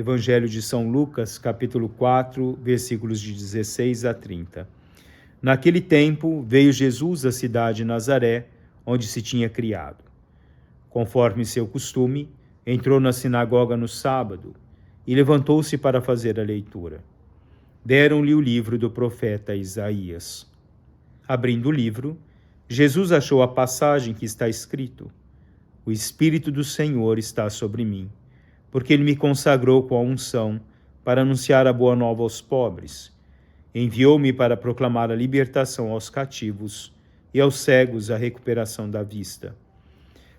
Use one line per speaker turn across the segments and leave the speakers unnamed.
Evangelho de São Lucas, capítulo 4, versículos de 16 a 30. Naquele tempo veio Jesus à cidade de Nazaré, onde se tinha criado. Conforme seu costume, entrou na sinagoga no sábado e levantou-se para fazer a leitura. Deram-lhe o livro do profeta Isaías. Abrindo o livro, Jesus achou a passagem que está escrito: O Espírito do Senhor está sobre mim, porque ele me consagrou com a unção para anunciar a boa nova aos pobres. Enviou-me para proclamar a libertação aos cativos e aos cegos a recuperação da vista,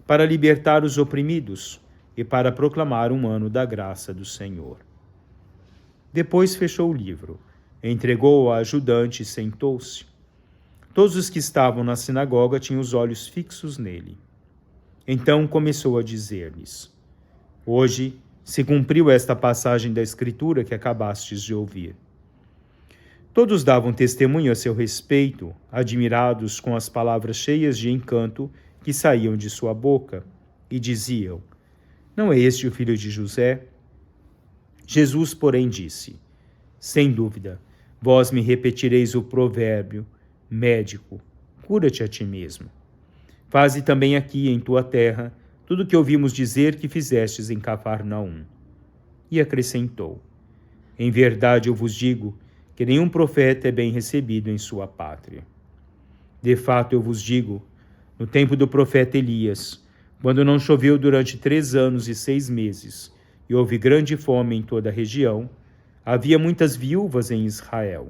para libertar os oprimidos e para proclamar um ano da graça do Senhor. Depois fechou o livro, entregou-o ao ajudante e sentou-se. Todos os que estavam na sinagoga tinham os olhos fixos nele. Então começou a dizer-lhes: Hoje se cumpriu esta passagem da Escritura que acabastes de ouvir. Todos davam testemunho a seu respeito, admirados com as palavras cheias de encanto que saíam de sua boca, e diziam: Não é este o filho de José? Jesus, porém, disse: Sem dúvida, vós me repetireis o provérbio: Médico, cura-te a ti mesmo. Faze também aqui em tua terra tudo o que ouvimos dizer que fizestes em Cafarnaum. E acrescentou: Em verdade eu vos digo que nenhum profeta é bem recebido em sua pátria. De fato eu vos digo, no tempo do profeta Elias, quando não choveu durante 3 anos e 6 meses, e houve grande fome em toda a região, havia muitas viúvas em Israel.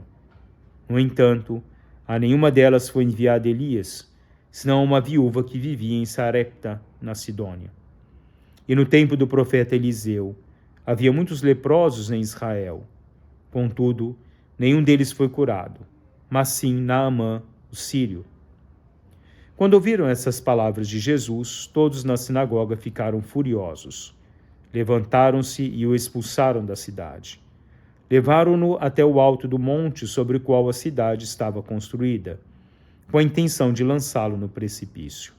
No entanto, a nenhuma delas foi enviado Elias, senão uma viúva que vivia em Sarepta, na Sidônia. E no tempo do profeta Eliseu, havia muitos leprosos em Israel. Contudo, nenhum deles foi curado, mas sim Naamã, o sírio. Quando ouviram essas palavras de Jesus, todos na sinagoga ficaram furiosos. Levantaram-se e o expulsaram da cidade. Levaram-no até o alto do monte sobre o qual a cidade estava construída, com a intenção de lançá-lo no precipício.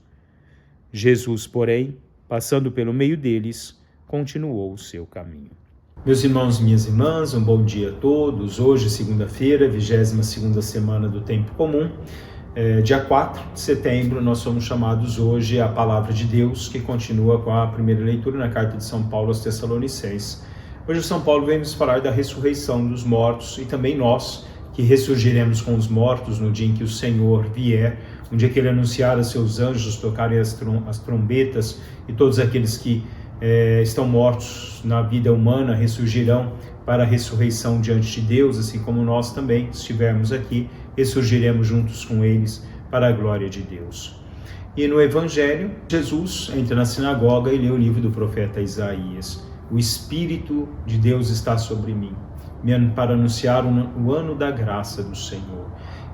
Jesus, porém, passando pelo meio deles, continuou o seu caminho. Meus irmãos e minhas irmãs, um bom dia a todos. Hoje, segunda-feira, 22ª semana do Tempo Comum. Dia 4 de setembro, nós somos chamados hoje à Palavra de Deus, que continua com a primeira leitura na Carta de São Paulo aos Tessalonicenses. Hoje São Paulo vem nos falar da ressurreição dos mortos e também nós, que ressurgiremos com os mortos no dia em que o Senhor vier, um dia que ele anunciar a seus anjos, tocarem as trombetas, e todos aqueles que estão mortos na vida humana ressurgirão para a ressurreição diante de Deus, assim como nós também, se estivermos aqui, ressurgiremos juntos com eles para a glória de Deus. E no Evangelho, Jesus entra na sinagoga e lê o livro do profeta Isaías. O Espírito de Deus está sobre mim, para anunciar o ano da graça do Senhor.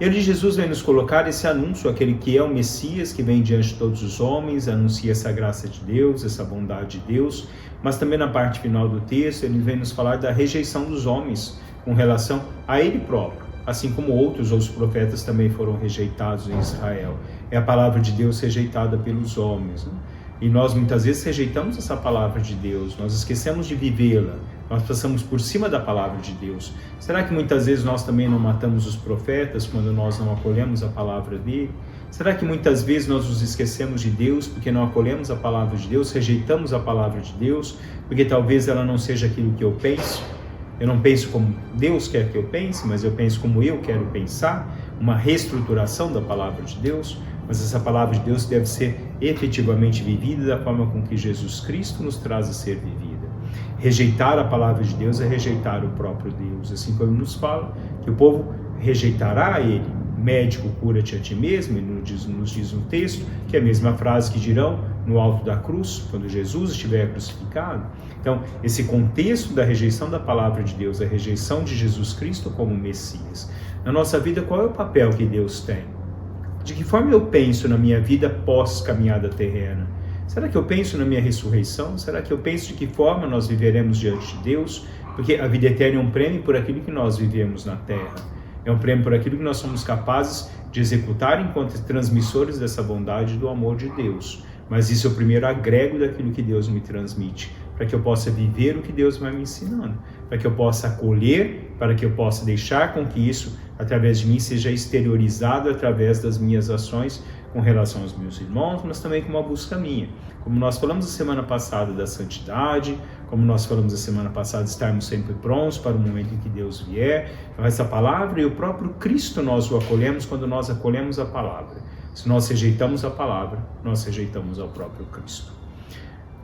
Ele, Jesus, vem nos colocar esse anúncio, aquele que é o Messias, que vem diante de todos os homens, anuncia essa graça de Deus, essa bondade de Deus, mas também na parte final do texto, ele vem nos falar da rejeição dos homens com relação a ele próprio, assim como outros profetas também foram rejeitados em Israel. É a palavra de Deus rejeitada pelos homens, né? E nós muitas vezes rejeitamos essa palavra de Deus, nós esquecemos de vivê-la, nós passamos por cima da palavra de Deus. Será que muitas vezes nós também não matamos os profetas quando nós não acolhemos a palavra dele? Será que muitas vezes nós nos esquecemos de Deus porque não acolhemos a palavra de Deus, rejeitamos a palavra de Deus, porque talvez ela não seja aquilo que eu penso? Eu não penso como Deus quer que eu pense, mas eu penso como eu quero pensar, uma reestruturação da palavra de Deus. Mas essa palavra de Deus deve ser efetivamente vivida da forma com que Jesus Cristo nos traz a ser vivida. Rejeitar a palavra de Deus é rejeitar o próprio Deus. Assim como ele nos fala que o povo rejeitará a ele. Médico, cura-te a ti mesmo, ele nos diz no texto, que é a mesma frase que dirão no alto da cruz, quando Jesus estiver crucificado. Então, esse contexto da rejeição da palavra de Deus, a rejeição de Jesus Cristo como Messias. Na nossa vida, qual é o papel que Deus tem? De que forma eu penso na minha vida pós-caminhada terrena? Será que eu penso na minha ressurreição? Será que eu penso de que forma nós viveremos diante de Deus? Porque a vida eterna é um prêmio por aquilo que nós vivemos na terra. É um prêmio por aquilo que nós somos capazes de executar enquanto transmissores dessa bondade e do amor de Deus. Mas isso eu primeiro agrego daquilo que Deus me transmite, para que eu possa viver o que Deus vai me ensinando, para que eu possa acolher, para que eu possa deixar com que isso, através de mim, seja exteriorizado através das minhas ações com relação aos meus irmãos, mas também com uma busca minha. Como nós falamos a semana passada da santidade, como nós falamos a semana passada, estarmos sempre prontos para o momento em que Deus vier. Então, essa palavra e o próprio Cristo nós o acolhemos quando nós acolhemos a palavra. Se nós rejeitamos a palavra, nós rejeitamos ao próprio Cristo.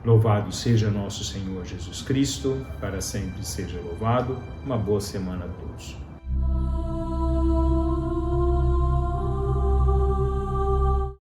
Louvado seja nosso Senhor Jesus Cristo, para sempre seja louvado. Uma boa semana a todos.